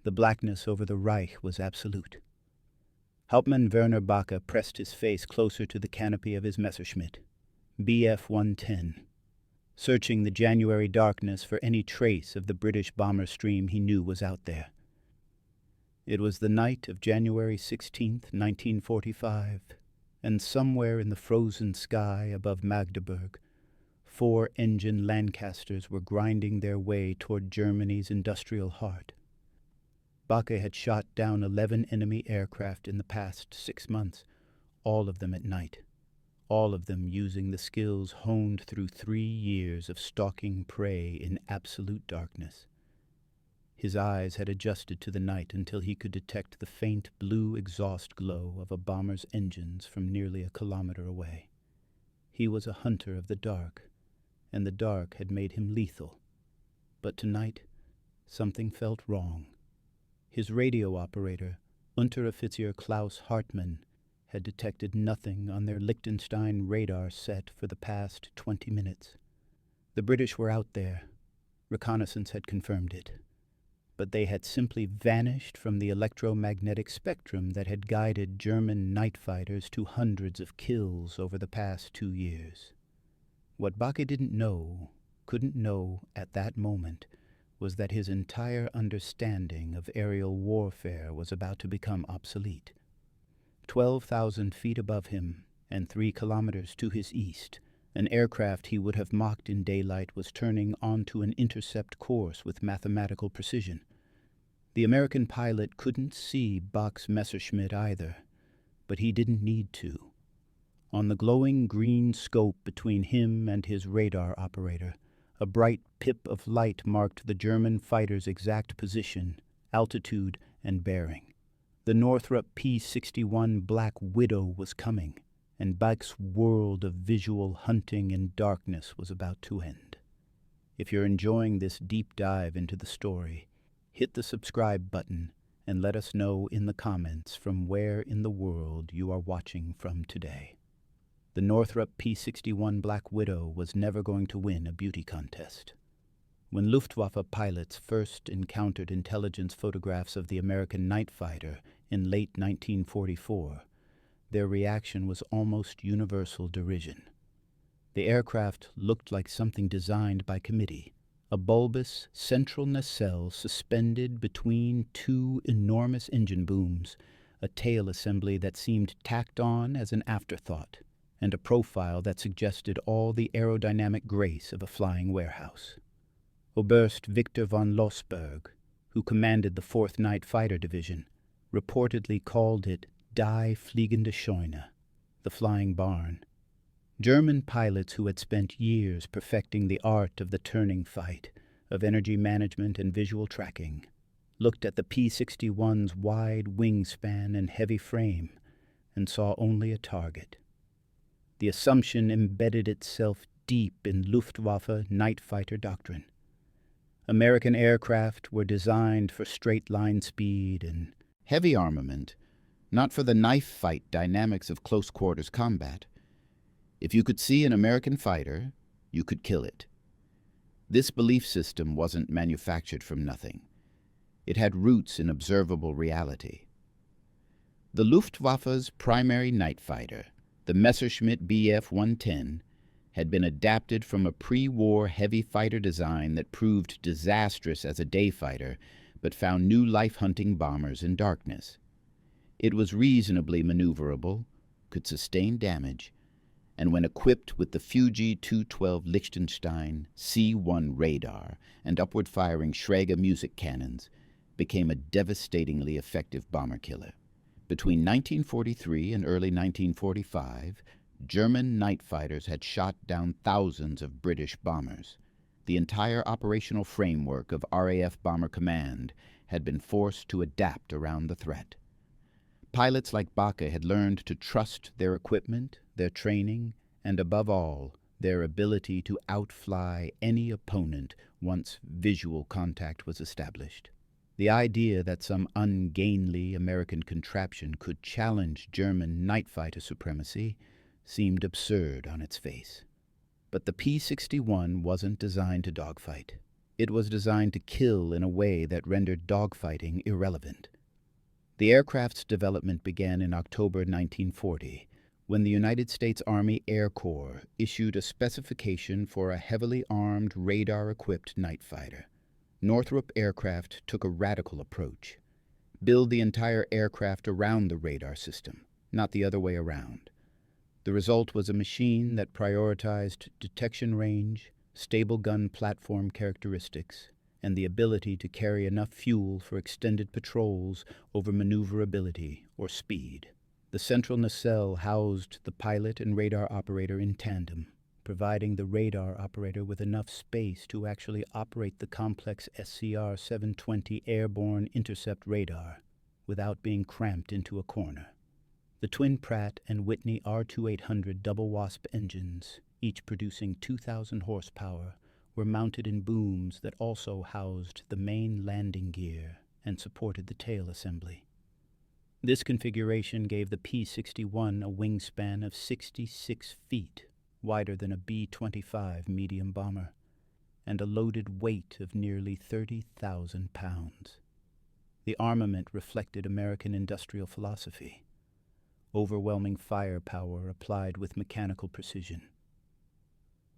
The blackness over the Reich was absolute. Hauptmann Werner Backe pressed his face closer to the canopy of his Messerschmitt, Bf-110, searching the January darkness for any trace of the British bomber stream he knew was out there. It was the night of January 16th, 1945, and somewhere in the frozen sky above Magdeburg, 4-engine Lancasters were grinding their way toward Germany's industrial heart. Backe had shot down 11 enemy aircraft in the past 6 months, all of them at night, all of them using the skills honed through 3 years of stalking prey in absolute darkness. His eyes had adjusted to the night until he could detect the faint blue exhaust glow of a bomber's engines from nearly a kilometer away. He was a hunter of the dark, and the dark had made him lethal. But tonight, something felt wrong. His radio operator, Unteroffizier Klaus Hartmann, had detected nothing on their Liechtenstein radar set for the past 20 minutes. The British were out there. Reconnaissance had confirmed it. But they had simply vanished from the electromagnetic spectrum that had guided German night fighters to hundreds of kills over the past 2 years. What Backe couldn't know at that moment, was that his entire understanding of aerial warfare was about to become obsolete. 12,000 feet above him, and 3 kilometers to his east, an aircraft he would have mocked in daylight was turning onto an intercept course with mathematical precision. The American pilot couldn't see Bach's Messerschmitt either, but he didn't need to. On the glowing green scope between him and his radar operator, a bright pip of light marked the German fighter's exact position, altitude, and bearing. The Northrop P-61 Black Widow was coming, and Bach's world of visual hunting in darkness was about to end. If you're enjoying this deep dive into the story, hit the subscribe button and let us know in the comments from where in the world you are watching from today. The Northrop P-61 Black Widow was never going to win a beauty contest. When Luftwaffe pilots first encountered intelligence photographs of the American night fighter in late 1944, their reaction was almost universal derision. The aircraft looked like something designed by committee, a bulbous central nacelle suspended between 2 enormous engine booms, a tail assembly that seemed tacked on as an afterthought, and a profile that suggested all the aerodynamic grace of a flying warehouse. Oberst Victor von Lossberg, who commanded the 4th Night Fighter Division, reportedly called it Die Fliegende Scheune, the flying barn. German pilots who had spent years perfecting the art of the turning fight, of energy management and visual tracking, looked at the P-61's wide wingspan and heavy frame and saw only a target. The assumption embedded itself deep in Luftwaffe night fighter doctrine. American aircraft were designed for straight-line speed and heavy armament, not for the knife-fight dynamics of close-quarters combat. If you could see an American fighter, you could kill it. This belief system wasn't manufactured from nothing. It had roots in observable reality. The Luftwaffe's primary night fighter, the Messerschmitt Bf-110, had been adapted from a pre-war heavy fighter design that proved disastrous as a day fighter, but found new life-hunting bombers in darkness. It was reasonably maneuverable, could sustain damage, and when equipped with the Fuji 212 Liechtenstein C-1 radar and upward-firing Schrager music cannons, became a devastatingly effective bomber killer. Between 1943 and early 1945, German night fighters had shot down thousands of British bombers. The entire operational framework of RAF Bomber Command had been forced to adapt around the threat. Pilots like Backe had learned to trust their equipment, their training, and above all, their ability to outfly any opponent once visual contact was established. The idea that some ungainly American contraption could challenge German night fighter supremacy seemed absurd on its face. But the P-61 wasn't designed to dogfight. It was designed to kill in a way that rendered dogfighting irrelevant. The aircraft's development began in October 1940, when the United States Army Air Corps issued a specification for a heavily armed, radar-equipped night fighter. Northrop Aircraft took a radical approach. Build the entire aircraft around the radar system, not the other way around. The result was a machine that prioritized detection range, stable gun platform characteristics, and the ability to carry enough fuel for extended patrols over maneuverability or speed. The central nacelle housed the pilot and radar operator in tandem, providing the radar operator with enough space to actually operate the complex SCR-720 airborne intercept radar without being cramped into a corner. The twin Pratt and Whitney R2800 double WASP engines, each producing 2,000 horsepower, were mounted in booms that also housed the main landing gear and supported the tail assembly. This configuration gave the P-61 a wingspan of 66 feet, wider than a B-25 medium bomber, and a loaded weight of nearly 30,000 pounds. The armament reflected American industrial philosophy: overwhelming firepower applied with mechanical precision.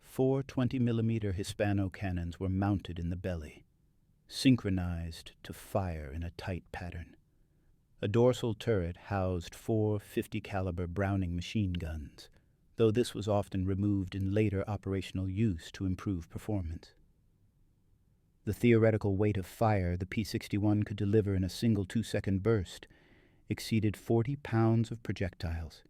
4 20mm Hispano cannons were mounted in the belly, synchronized to fire in a tight pattern. A dorsal turret housed 4 50-caliber Browning machine guns, though this was often removed in later operational use to improve performance. The theoretical weight of fire the P-61 could deliver in a single 2-second burst exceeded 40 pounds of projectiles,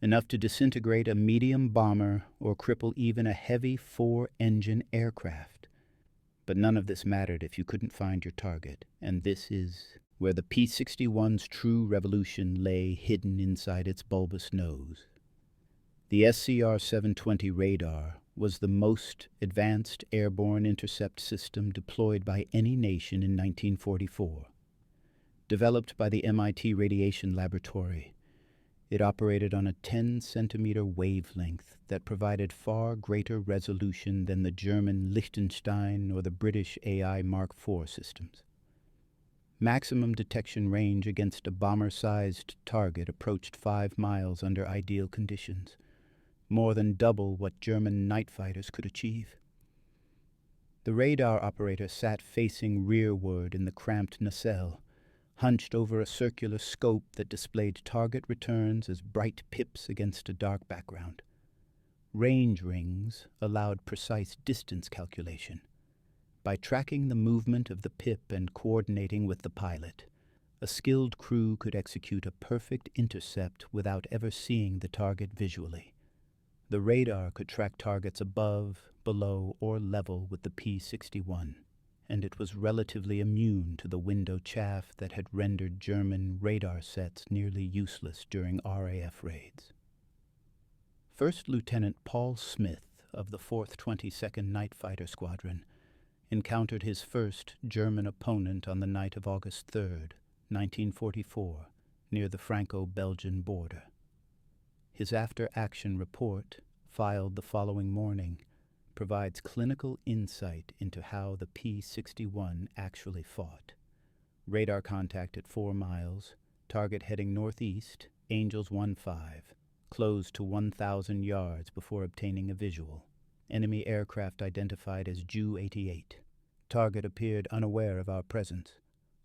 enough to disintegrate a medium bomber or cripple even a heavy 4-engine aircraft. But none of this mattered if you couldn't find your target, and this is where the P-61's true revolution lay, hidden inside its bulbous nose. The SCR-720 radar was the most advanced airborne intercept system deployed by any nation in 1944. Developed by the MIT Radiation Laboratory, it operated on a 10-centimeter wavelength that provided far greater resolution than the German Liechtenstein or the British AI Mark IV systems. Maximum detection range against a bomber-sized target approached 5 miles under ideal conditions, more than double what German night fighters could achieve. The radar operator sat facing rearward in the cramped nacelle, hunched over a circular scope that displayed target returns as bright pips against a dark background. Range rings allowed precise distance calculation. By tracking the movement of the pip and coordinating with the pilot, a skilled crew could execute a perfect intercept without ever seeing the target visually. The radar could track targets above, below, or level with the P-61, and it was relatively immune to the window chaff that had rendered German radar sets nearly useless during RAF raids. First Lieutenant Paul Smith of the 4th 22nd Night Fighter Squadron encountered his first German opponent on the night of August 3, 1944, near the Franco-Belgian border. His after-action report, filed the following morning, provides clinical insight into how the P-61 actually fought. Radar contact at 4 miles, target heading northeast, Angels 1-5, closed to 1,000 yards before obtaining a visual. Enemy aircraft identified as Ju-88. Target appeared unaware of our presence.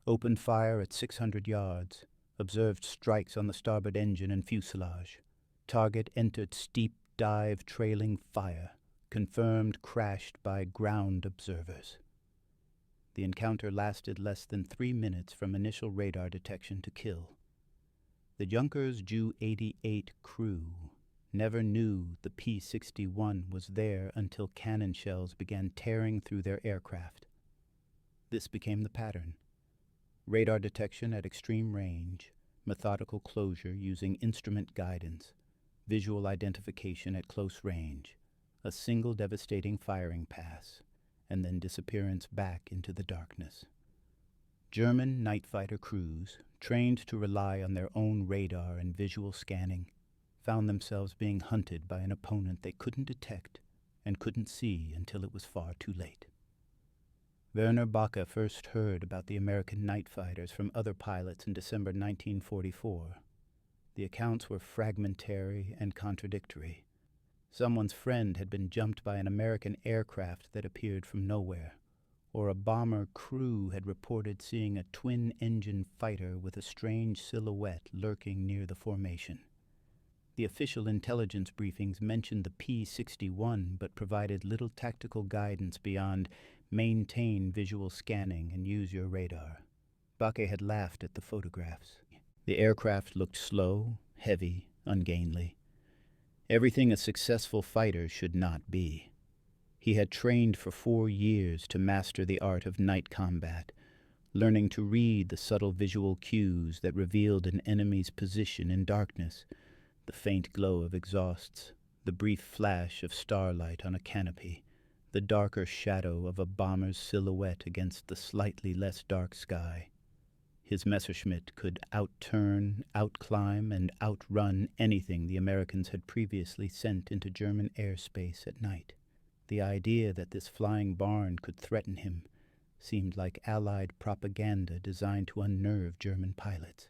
Opened fire at 600 yards. Observed strikes on the starboard engine and fuselage. Target entered steep dive trailing fire. Confirmed crashed by ground observers. The encounter lasted less than 3 minutes from initial radar detection to kill. The Junkers Ju-88 crew never knew the P-61 was there until cannon shells began tearing through their aircraft. This became the pattern: radar detection at extreme range, methodical closure using instrument guidance, visual identification at close range, a single devastating firing pass, and then disappearance back into the darkness. German night fighter crews, trained to rely on their own radar and visual scanning, found themselves being hunted by an opponent they couldn't detect and couldn't see until it was far too late. Werner Backe first heard about the American night fighters from other pilots in December 1944. The accounts were fragmentary and contradictory. Someone's friend had been jumped by an American aircraft that appeared from nowhere, or a bomber crew had reported seeing a twin-engine fighter with a strange silhouette lurking near the formation. The official intelligence briefings mentioned the P-61 but provided little tactical guidance beyond maintain visual scanning and use your radar. Backe had laughed at the photographs. The aircraft looked slow, heavy, ungainly. Everything a successful fighter should not be. He had trained for 4 years to master the art of night combat, learning to read the subtle visual cues that revealed an enemy's position in darkness, the faint glow of exhausts, the brief flash of starlight on a canopy, the darker shadow of a bomber's silhouette against the slightly less dark sky. His Messerschmitt could outturn, outclimb, and outrun anything the Americans had previously sent into German airspace at night. The idea that this flying barn could threaten him seemed like Allied propaganda designed to unnerve German pilots.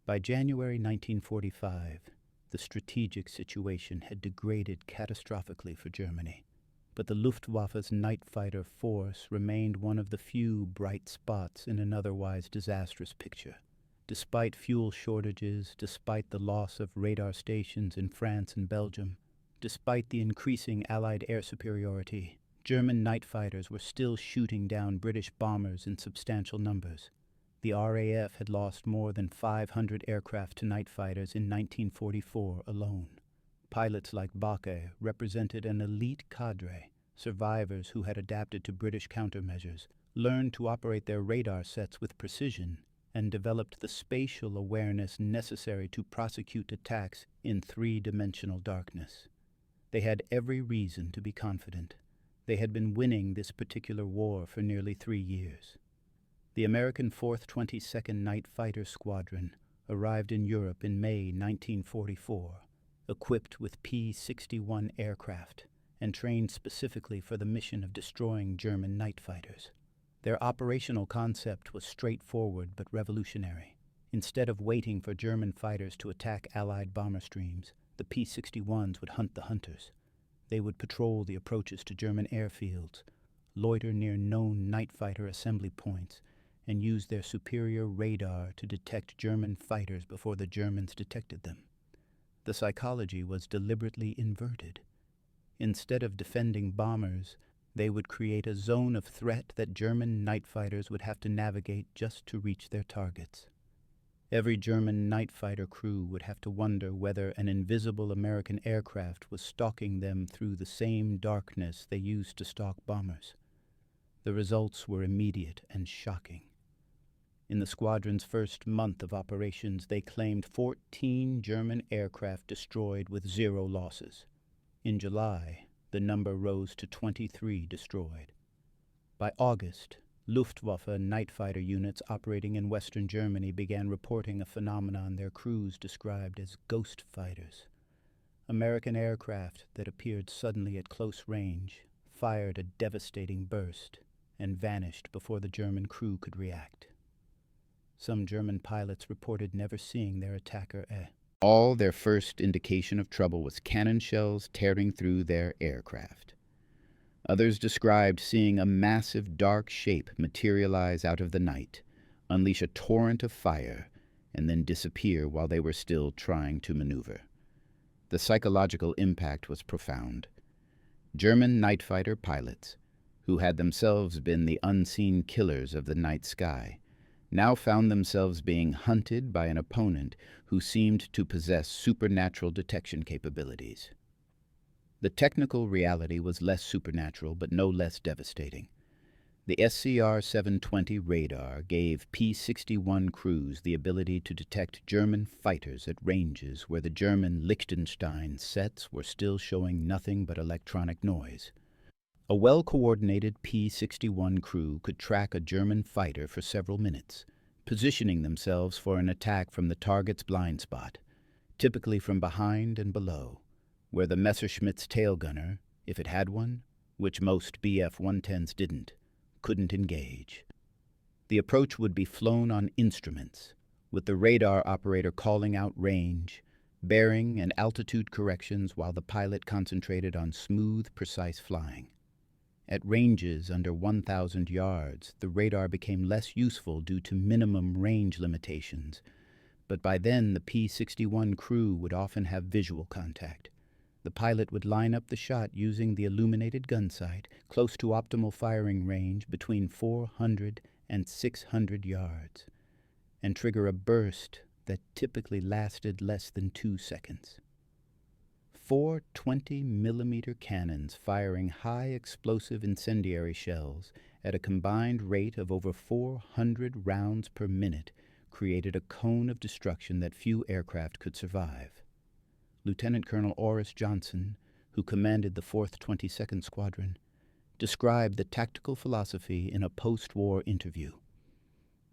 By January 1945, the strategic situation had degraded catastrophically for Germany, but the Luftwaffe's night fighter force remained one of the few bright spots in an otherwise disastrous picture. Despite fuel shortages, despite the loss of radar stations in France and Belgium, despite the increasing Allied air superiority, German night fighters were still shooting down British bombers in substantial numbers. The RAF had lost more than 500 aircraft to night fighters in 1944 alone. Pilots like Backe represented an elite cadre, survivors who had adapted to British countermeasures, learned to operate their radar sets with precision, and developed the spatial awareness necessary to prosecute attacks in three-dimensional darkness. They had every reason to be confident. They had been winning this particular war for nearly 3 years. The American 4th 22nd Night Fighter Squadron arrived in Europe in May 1944, equipped with P-61 aircraft and trained specifically for the mission of destroying German night fighters. Their operational concept was straightforward but revolutionary. Instead of waiting for German fighters to attack Allied bomber streams, the P-61s would hunt the hunters. They would patrol the approaches to German airfields, loiter near known night fighter assembly points, and use their superior radar to detect German fighters before the Germans detected them. The psychology was deliberately inverted. Instead of defending bombers, they would create a zone of threat that German night fighters would have to navigate just to reach their targets. Every German night fighter crew would have to wonder whether an invisible American aircraft was stalking them through the same darkness they used to stalk bombers. The results were immediate and shocking. In the squadron's first month of operations, they claimed 14 German aircraft destroyed with 0 losses. In July, the number rose to 23 destroyed. By August, Luftwaffe night fighter units operating in western Germany began reporting a phenomenon their crews described as ghost fighters. American aircraft that appeared suddenly at close range, fired a devastating burst, and vanished before the German crew could react. Some German pilots reported never seeing their attacker. All their first indication of trouble was cannon shells tearing through their aircraft. Others described seeing a massive dark shape materialize out of the night, unleash a torrent of fire, and then disappear while they were still trying to maneuver. The psychological impact was profound. German night fighter pilots, who had themselves been the unseen killers of the night sky, now found themselves being hunted by an opponent who seemed to possess supernatural detection capabilities. The technical reality was less supernatural, but no less devastating. The SCR-720 radar gave P-61 crews the ability to detect German fighters at ranges where the German Liechtenstein sets were still showing nothing but electronic noise. A well-coordinated P-61 crew could track a German fighter for several minutes, positioning themselves for an attack from the target's blind spot, typically from behind and below, where the Messerschmitt's tail gunner, if it had one, which most Bf-110s didn't, couldn't engage. The approach would be flown on instruments, with the radar operator calling out range, bearing and altitude corrections while the pilot concentrated on smooth, precise flying. At ranges under 1,000 yards, the radar became less useful due to minimum range limitations, but by then the P-61 crew would often have visual contact. The pilot would line up the shot using the illuminated gun sight close to optimal firing range between 400 and 600 yards, and trigger a burst that typically lasted less than 2 seconds. 4 20-millimeter cannons firing high explosive incendiary shells at a combined rate of over 400 rounds per minute created a cone of destruction that few aircraft could survive. Lieutenant Colonel Orris Johnson, who commanded the 4th 22nd Squadron, described the tactical philosophy in a post-war interview.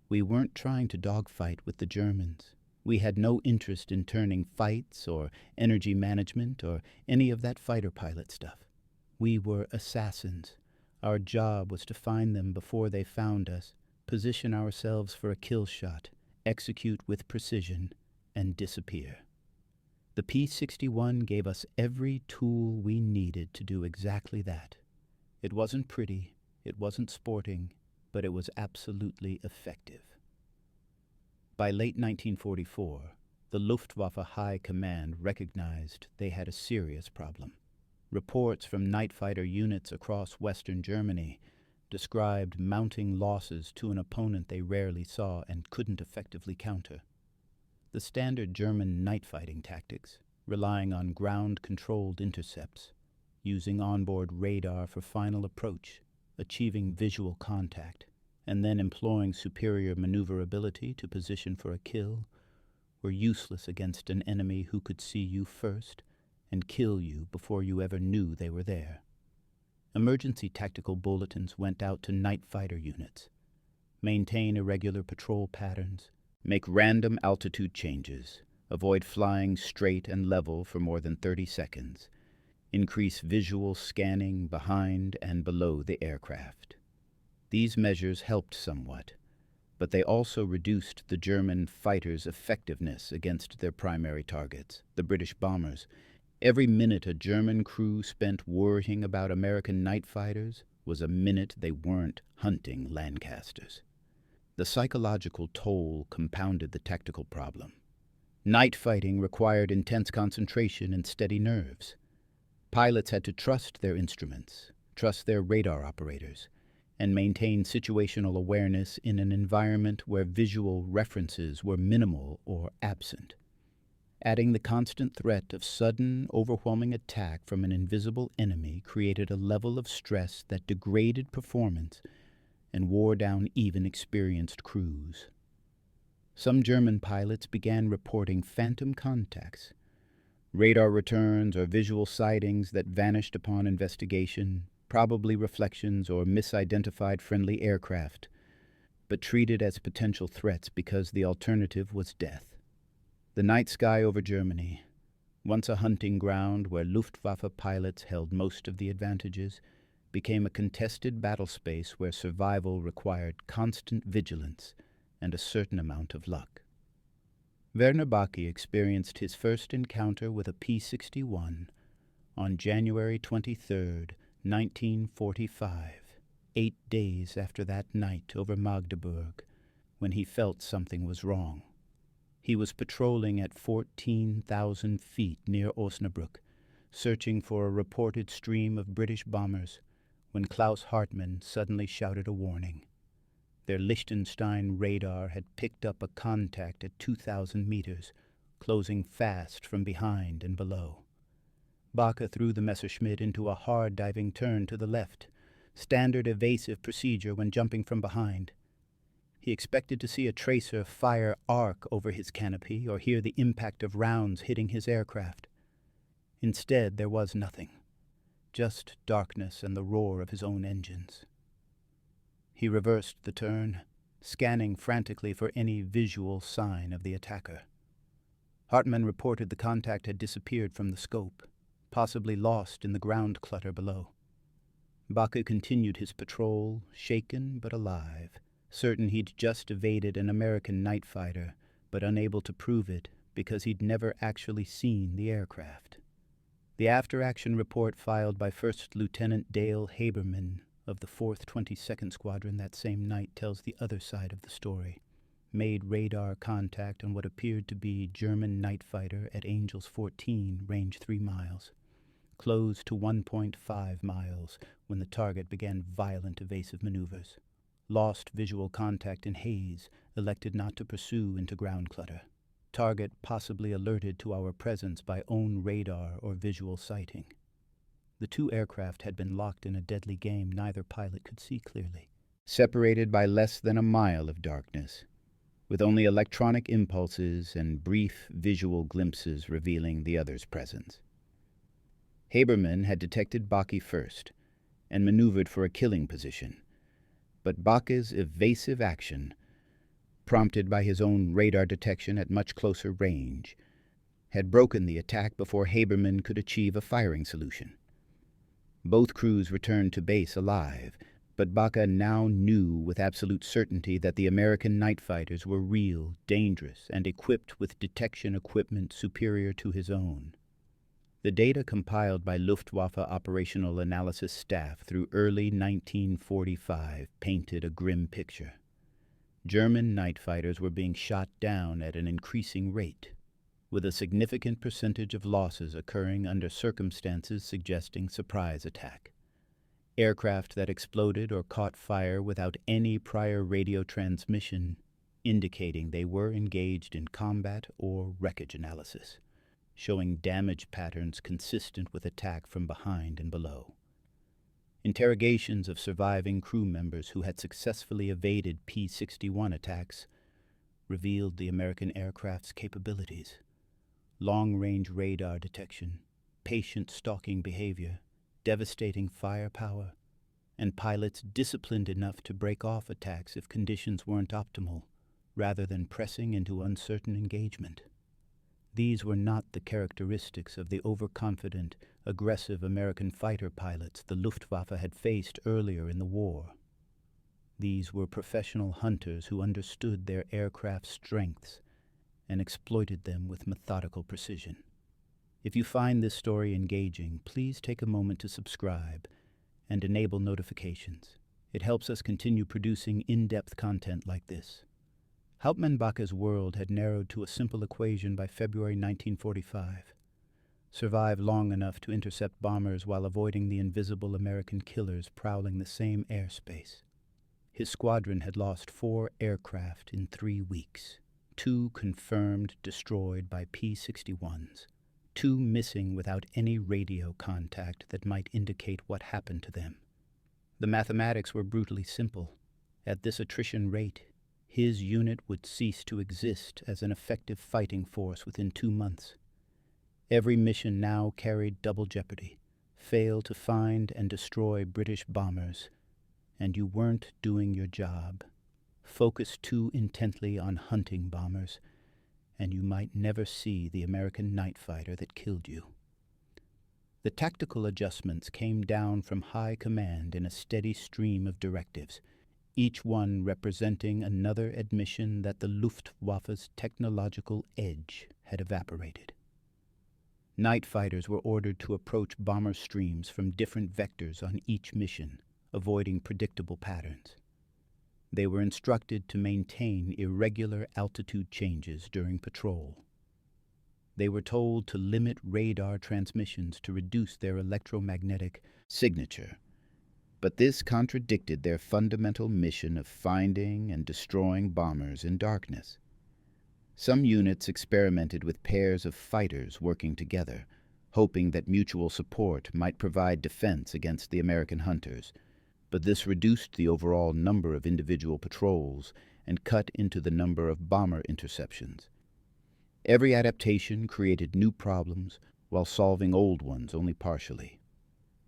"We weren't trying to dogfight with the Germans. We had no interest in turning fights or energy management or any of that fighter pilot stuff. We were assassins. Our job was to find them before they found us, position ourselves for a kill shot, execute with precision, and disappear." The P-61 gave us every tool we needed to do exactly that. It wasn't pretty, it wasn't sporting, but it was absolutely effective. By late 1944, the Luftwaffe High Command recognized they had a serious problem. Reports from night fighter units across Western Germany described mounting losses to an opponent they rarely saw and couldn't effectively counter. The standard German night fighting tactics, relying on ground-controlled intercepts, using onboard radar for final approach, achieving visual contact, and then employing superior maneuverability to position for a kill, were useless against an enemy who could see you first and kill you before you ever knew they were there. Emergency tactical bulletins went out to night fighter units. Maintain irregular patrol patterns, make random altitude changes, avoid flying straight and level for more than 30 seconds, increase visual scanning behind and below the aircraft. These measures helped somewhat, but they also reduced the German fighters' effectiveness against their primary targets, the British bombers. Every minute a German crew spent worrying about American night fighters was a minute they weren't hunting Lancasters. The psychological toll compounded the tactical problem. Night fighting required intense concentration and steady nerves. Pilots had to trust their instruments, trust their radar operators, and maintain situational awareness in an environment where visual references were minimal or absent. Adding the constant threat of sudden, overwhelming attack from an invisible enemy created a level of stress that degraded performance and wore down even experienced crews. Some German pilots began reporting phantom contacts, radar returns or visual sightings that vanished upon investigation, probably reflections or misidentified friendly aircraft, but treated as potential threats because the alternative was death. The night sky over Germany, once a hunting ground where Luftwaffe pilots held most of the advantages, became a contested battle space where survival required constant vigilance and a certain amount of luck. Werner Backe experienced his first encounter with a P-61 on January 23, 1945, 8 days after that night over Magdeburg, when he felt something was wrong. He was patrolling at 14,000 feet near Osnabrück, searching for a reported stream of British bombers, when Klaus Hartmann suddenly shouted a warning. Their Liechtenstein radar had picked up a contact at 2,000 meters, closing fast from behind and below. Backe threw the Messerschmitt into a hard diving turn to the left, standard evasive procedure when jumping from behind. He expected to see a tracer fire arc over his canopy or hear the impact of rounds hitting his aircraft. Instead, there was nothing, just darkness and the roar of his own engines. He reversed the turn, scanning frantically for any visual sign of the attacker. Hartmann reported the contact had disappeared from the scope, possibly lost in the ground clutter below. Baca continued his patrol, shaken but alive, certain he'd just evaded an American night fighter, but unable to prove it because he'd never actually seen the aircraft. The after-action report filed by First Lieutenant Dale Haberman of the 4th 22nd Squadron that same night tells the other side of the story. Made radar contact on what appeared to be German night fighter at Angels 14, range 3 miles. Closed to 1.5 miles when the target began violent evasive maneuvers. Lost visual contact in haze, elected not to pursue into ground clutter. Target possibly alerted to our presence by own radar or visual sighting. The two aircraft had been locked in a deadly game neither pilot could see clearly, separated by less than a mile of darkness, with only electronic impulses and brief visual glimpses revealing the other's presence. Haberman had detected Baca first and maneuvered for a killing position, but Baca's evasive action, prompted by his own radar detection at much closer range, had broken the attack before Haberman could achieve a firing solution. Both crews returned to base alive, but Baca now knew with absolute certainty that the American night fighters were real, dangerous, and equipped with detection equipment superior to his own. The data compiled by Luftwaffe operational analysis staff through early 1945 painted a grim picture. German night fighters were being shot down at an increasing rate, with a significant percentage of losses occurring under circumstances suggesting surprise attack. Aircraft that exploded or caught fire without any prior radio transmission, indicating they were engaged in combat or wreckage analysis, showing damage patterns consistent with attack from behind and below. Interrogations of surviving crew members who had successfully evaded P-61 attacks revealed the American aircraft's capabilities. Long-range radar detection, patient stalking behavior, devastating firepower, and pilots disciplined enough to break off attacks if conditions weren't optimal, rather than pressing into uncertain engagement. These were not the characteristics of the overconfident, aggressive American fighter pilots the Luftwaffe had faced earlier in the war. These were professional hunters who understood their aircraft's strengths and exploited them with methodical precision. If you find this story engaging, please take a moment to subscribe and enable notifications. It helps us continue producing in-depth content like this. Hauptmann Baca's world had narrowed to a simple equation by February 1945. Survive long enough to intercept bombers while avoiding the invisible American killers prowling the same airspace. His squadron had lost 4 aircraft in 3 weeks, 2 confirmed destroyed by P-61s, 2 missing without any radio contact that might indicate what happened to them. The mathematics were brutally simple. At this attrition rate, his unit would cease to exist as an effective fighting force within 2 months. Every mission now carried double jeopardy. Fail to find and destroy British bombers, and you weren't doing your job. Focus too intently on hunting bombers, and you might never see the American night fighter that killed you. The tactical adjustments came down from high command in a steady stream of directives, each one representing another admission that the Luftwaffe's technological edge had evaporated. Night fighters were ordered to approach bomber streams from different vectors on each mission, avoiding predictable patterns. They were instructed to maintain irregular altitude changes during patrol. They were told to limit radar transmissions to reduce their electromagnetic signature, but this contradicted their fundamental mission of finding and destroying bombers in darkness. Some units experimented with pairs of fighters working together, hoping that mutual support might provide defense against the American hunters, but this reduced the overall number of individual patrols and cut into the number of bomber interceptions. Every adaptation created new problems while solving old ones only partially.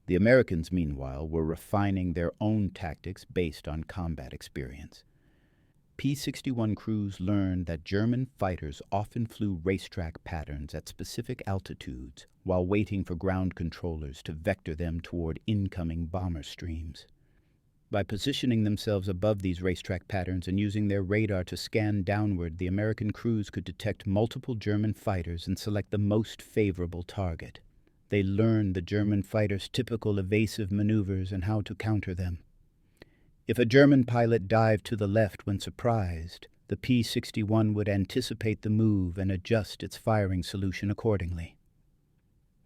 The Americans, meanwhile, were refining their own tactics based on combat experience. P-61 crews learned that German fighters often flew racetrack patterns at specific altitudes while waiting for ground controllers to vector them toward incoming bomber streams. By positioning themselves above these racetrack patterns and using their radar to scan downward, the American crews could detect multiple German fighters and select the most favorable target. They learned the German fighters' typical evasive maneuvers and how to counter them. If a German pilot dived to the left when surprised, the P-61 would anticipate the move and adjust its firing solution accordingly.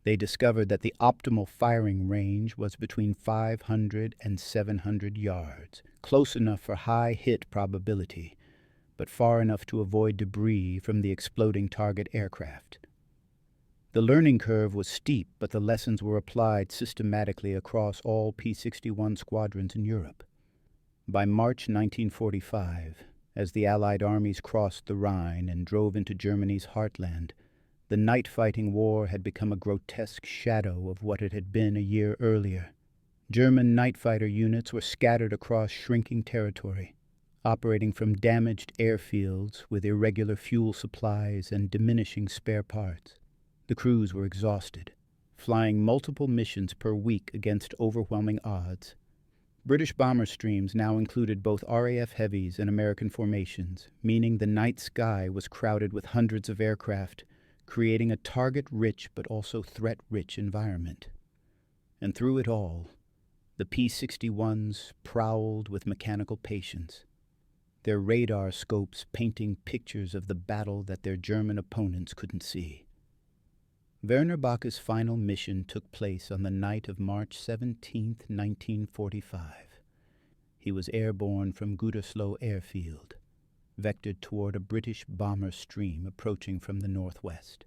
They discovered that the optimal firing range was between 500 and 700 yards, close enough for high hit probability, but far enough to avoid debris from the exploding target aircraft. The learning curve was steep, but the lessons were applied systematically across all P-61 squadrons in Europe. By March 1945, as the Allied armies crossed the Rhine and drove into Germany's heartland, the night-fighting war had become a grotesque shadow of what it had been a year earlier. German night fighter units were scattered across shrinking territory, operating from damaged airfields with irregular fuel supplies and diminishing spare parts. The crews were exhausted, flying multiple missions per week against overwhelming odds. British bomber streams now included both RAF heavies and American formations, meaning the night sky was crowded with hundreds of aircraft, creating a target-rich but also threat-rich environment. And through it all, the P-61s prowled with mechanical patience, their radar scopes painting pictures of the battle that their German opponents couldn't see. Werner Backe's final mission took place on the night of March 17, 1945. He was airborne from Gütersloh Airfield, vectored toward a British bomber stream approaching from the northwest.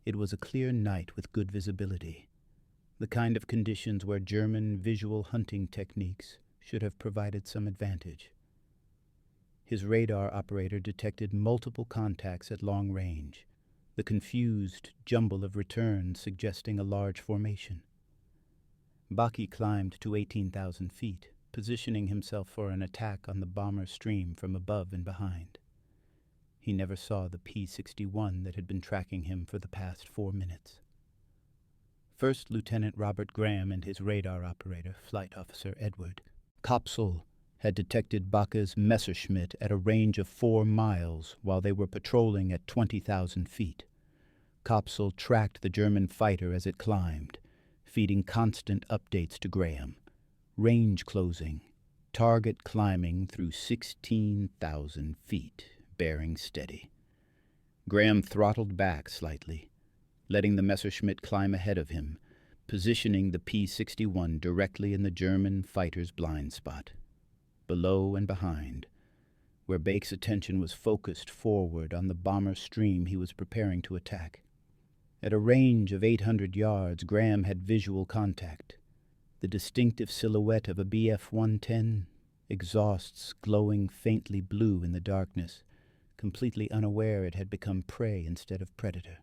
It was a clear night with good visibility, the kind of conditions where German visual hunting techniques should have provided some advantage. His radar operator detected multiple contacts at long range, the confused jumble of returns suggesting a large formation. Backe climbed to 18,000 feet, positioning himself for an attack on the bomber stream from above and behind. He never saw the P-61 that had been tracking him for the past 4 minutes. First Lieutenant Robert Graham and his radar operator, Flight Officer Edward Kopsel, had detected Backe's Messerschmitt at a range of 4 miles while they were patrolling at 20,000 feet. Kopsel tracked the German fighter as it climbed, feeding constant updates to Graham. Range closing, target climbing through 16,000 feet, bearing steady. Graham throttled back slightly, letting the Messerschmitt climb ahead of him, positioning the P-61 directly in the German fighter's blind spot. Below and behind, where Bake's attention was focused forward on the bomber stream he was preparing to attack. At a range of 800 yards, Graham had visual contact. The distinctive silhouette of a Bf-110, exhausts glowing faintly blue in the darkness, completely unaware it had become prey instead of predator.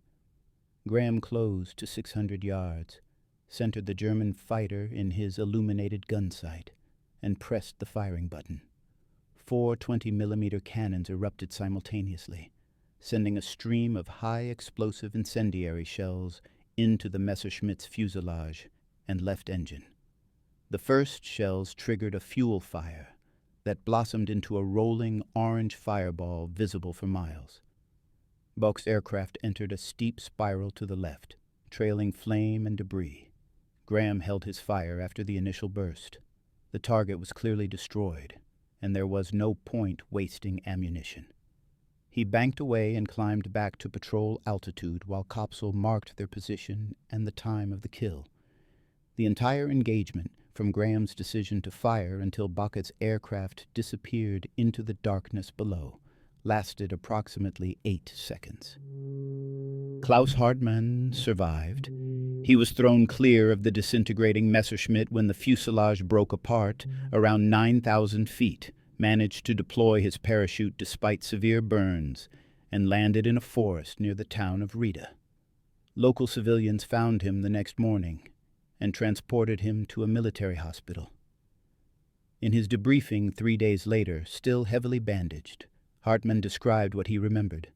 Graham closed to 600 yards, centered the German fighter in his illuminated gun sight, and pressed the firing button. 4 20mm cannons erupted simultaneously, sending a stream of high-explosive incendiary shells into the Messerschmitt's fuselage and left engine. The first shells triggered a fuel fire that blossomed into a rolling orange fireball visible for miles. Bach's aircraft entered a steep spiral to the left, trailing flame and debris. Graham held his fire after the initial burst. The target was clearly destroyed, and there was no point wasting ammunition. He banked away and climbed back to patrol altitude while Kopsel marked their position and the time of the kill. The entire engagement, from Graham's decision to fire until Backe's aircraft disappeared into the darkness below, lasted approximately 8 seconds. Klaus Hartmann survived. He was thrown clear of the disintegrating Messerschmitt when the fuselage broke apart around 9,000 feet, managed to deploy his parachute despite severe burns, and landed in a forest near the town of Rieda. Local civilians found him the next morning and transported him to a military hospital. In his debriefing 3 days later, still heavily bandaged, Hartmann described what he remembered.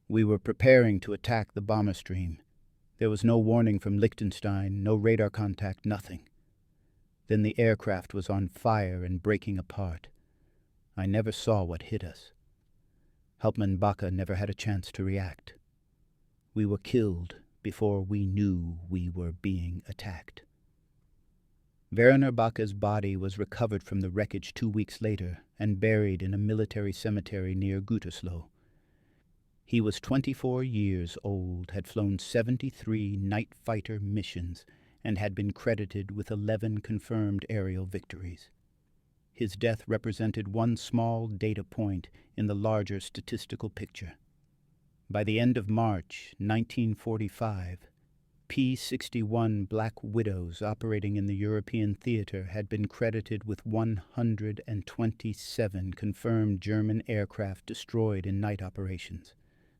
"We were preparing to attack the bomber stream. There was no warning from Liechtenstein, no radar contact, nothing. Then the aircraft was on fire and breaking apart. I never saw what hit us. Hauptmann Baca never had a chance to react. We were killed before we knew we were being attacked. Werner Baca's body was recovered from the wreckage 2 weeks later and buried in a military cemetery near Gütersloh. He was 24 years old, had flown 73 night fighter missions, and had been credited with 11 confirmed aerial victories. His death represented one small data point in the larger statistical picture. By the end of March 1945, P-61 Black Widows operating in the European theater had been credited with 127 confirmed German aircraft destroyed in night operations.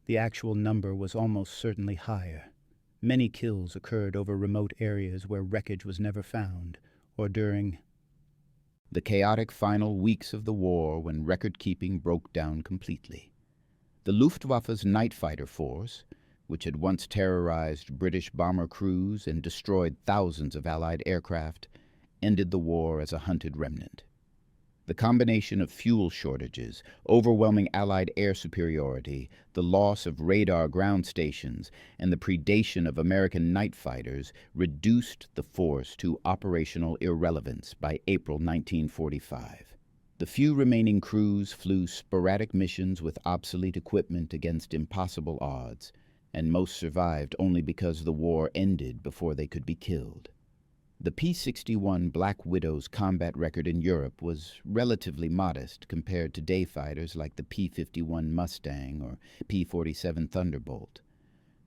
The actual number was almost certainly higher. Many kills occurred over remote areas where wreckage was never found, or during the chaotic final weeks of the war when record-keeping broke down completely. The Luftwaffe's night fighter force, which had once terrorized British bomber crews and destroyed thousands of Allied aircraft, ended the war as a hunted remnant. The combination of fuel shortages, overwhelming Allied air superiority, the loss of radar ground stations, and the predation of American night fighters reduced the force to operational irrelevance by April 1945. The few remaining crews flew sporadic missions with obsolete equipment against impossible odds, and most survived only because the war ended before they could be killed. The P-61 Black Widow's combat record in Europe was relatively modest compared to day fighters like the P-51 Mustang or P-47 Thunderbolt,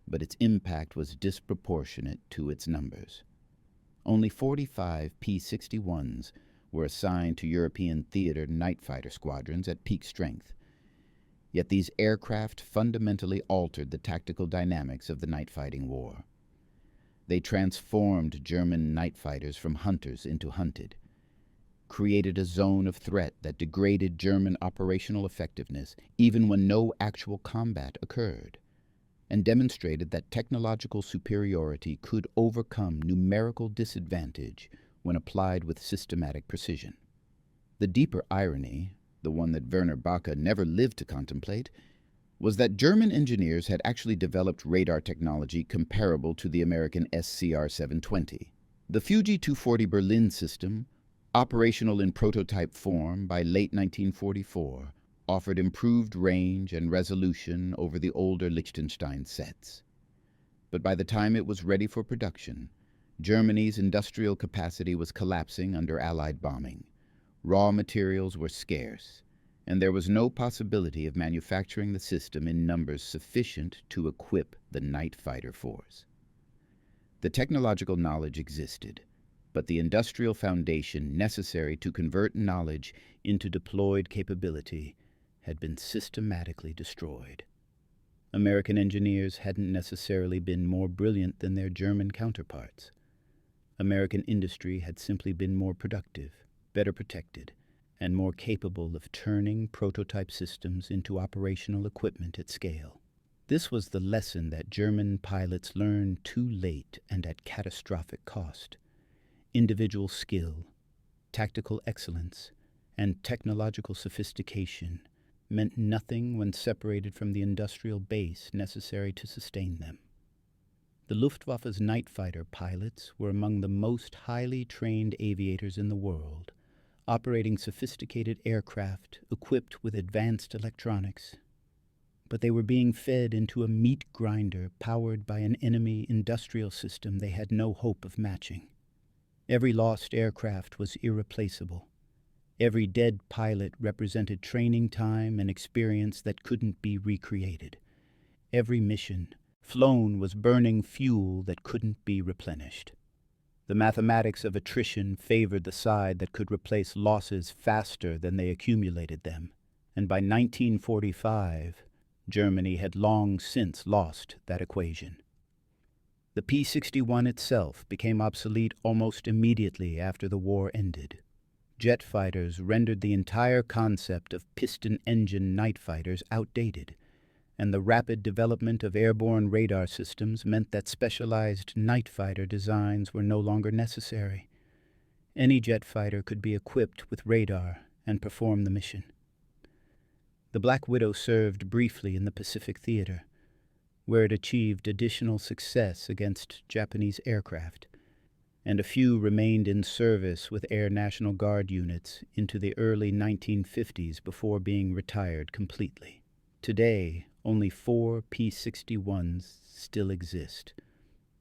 but its impact was disproportionate to its numbers. Only 45 P-61s were assigned to European theater night fighter squadrons at peak strength. Yet these aircraft fundamentally altered the tactical dynamics of the night fighting war. They transformed German night fighters from hunters into hunted, created a zone of threat that degraded German operational effectiveness even when no actual combat occurred, and demonstrated that technological superiority could overcome numerical disadvantage when applied with systematic precision. The deeper irony, the one that Werner Baca never lived to contemplate, was that German engineers had actually developed radar technology comparable to the American SCR-720. The Fuji 240 Berlin system, operational in prototype form by late 1944, offered improved range and resolution over the older Liechtenstein sets. But by the time it was ready for production, Germany's industrial capacity was collapsing under Allied bombing. Raw materials were scarce, and there was no possibility of manufacturing the system in numbers sufficient to equip the night fighter force. The technological knowledge existed, but the industrial foundation necessary to convert knowledge into deployed capability had been systematically destroyed. American engineers hadn't necessarily been more brilliant than their German counterparts. American industry had simply been more productive, better protected, and more capable of turning prototype systems into operational equipment at scale. This was the lesson that German pilots learned too late and at catastrophic cost. Individual skill, tactical excellence, and technological sophistication meant nothing when separated from the industrial base necessary to sustain them. The Luftwaffe's night fighter pilots were among the most highly trained aviators in the world, operating sophisticated aircraft equipped with advanced electronics. But they were being fed into a meat grinder powered by an enemy industrial system they had no hope of matching. Every lost aircraft was irreplaceable. Every dead pilot represented training time and experience that couldn't be recreated. Every mission flown was burning fuel that couldn't be replenished. The mathematics of attrition favored the side that could replace losses faster than they accumulated them, and by 1945, Germany had long since lost that equation. The P-61 itself became obsolete almost immediately after the war ended. Jet fighters rendered the entire concept of piston-engine night fighters outdated, and the rapid development of airborne radar systems meant that specialized night fighter designs were no longer necessary. Any jet fighter could be equipped with radar and perform the mission. The Black Widow served briefly in the Pacific Theater, where it achieved additional success against Japanese aircraft, and a few remained in service with Air National Guard units into the early 1950s before being retired completely. Today, only 4 P-61s still exist,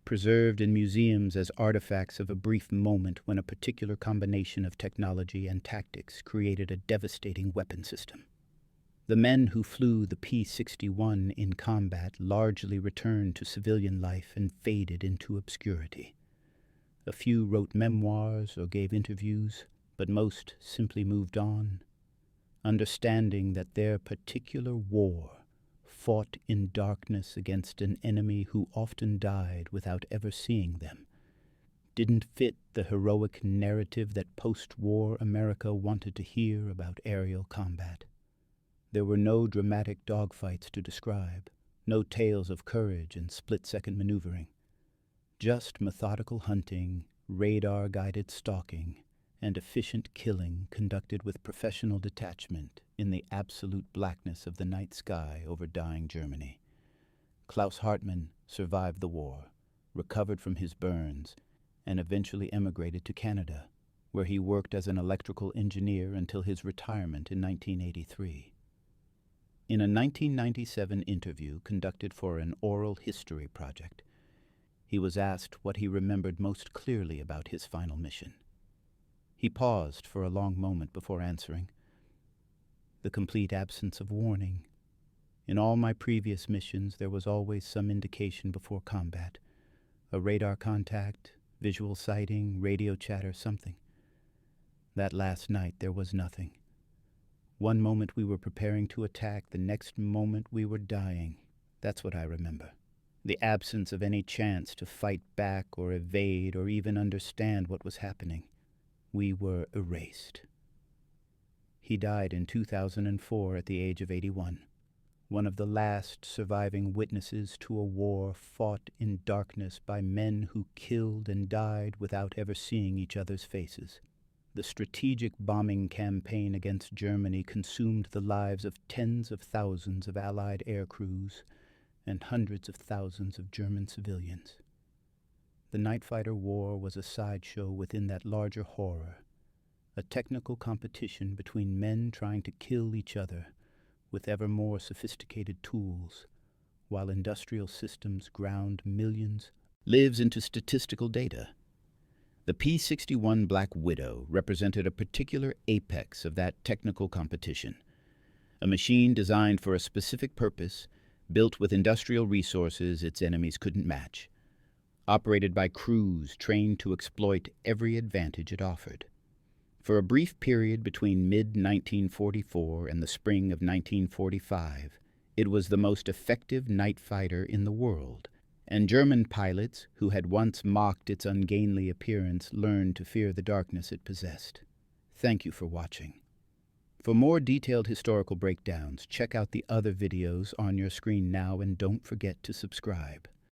preserved in museums as artifacts of a brief moment when a particular combination of technology and tactics created a devastating weapon system. The men who flew the P-61 in combat largely returned to civilian life and faded into obscurity. A few wrote memoirs or gave interviews, but most simply moved on, understanding that their particular war, fought in darkness against an enemy who often died without ever seeing them, didn't fit the heroic narrative that post-war America wanted to hear about aerial combat. There were no dramatic dogfights to describe, no tales of courage and split-second maneuvering, just methodical hunting, radar-guided stalking, and efficient killing conducted with professional detachment in the absolute blackness of the night sky over dying Germany. Klaus Hartmann survived the war, recovered from his burns, and eventually emigrated to Canada, where he worked as an electrical engineer until his retirement in 1983. In a 1997 interview conducted for an oral history project, he was asked what he remembered most clearly about his final mission. He paused for a long moment before answering. The complete absence of warning. In all my previous missions, there was always some indication before combat. A radar contact, visual sighting, radio chatter, something. That last night there was nothing. One moment we were preparing to attack, the next moment we were dying. That's what I remember. The absence of any chance to fight back or evade or even understand what was happening. We were erased. He died in 2004 at the age of 81, one of the last surviving witnesses to a war fought in darkness by men who killed and died without ever seeing each other's faces. The strategic bombing campaign against Germany consumed the lives of tens of thousands of Allied air crews and hundreds of thousands of German civilians. The Night Fighter War was a sideshow within that larger horror, a technical competition between men trying to kill each other with ever more sophisticated tools, while industrial systems ground millions, lives into statistical data. The P-61 Black Widow represented a particular apex of that technical competition, a machine designed for a specific purpose, built with industrial resources its enemies couldn't match, operated by crews trained to exploit every advantage it offered. For a brief period between mid-1944 and the spring of 1945, it was the most effective night fighter in the world, and German pilots who had once mocked its ungainly appearance learned to fear the darkness it possessed. Thank you for watching. For more detailed historical breakdowns, check out the other videos on your screen now and don't forget to subscribe.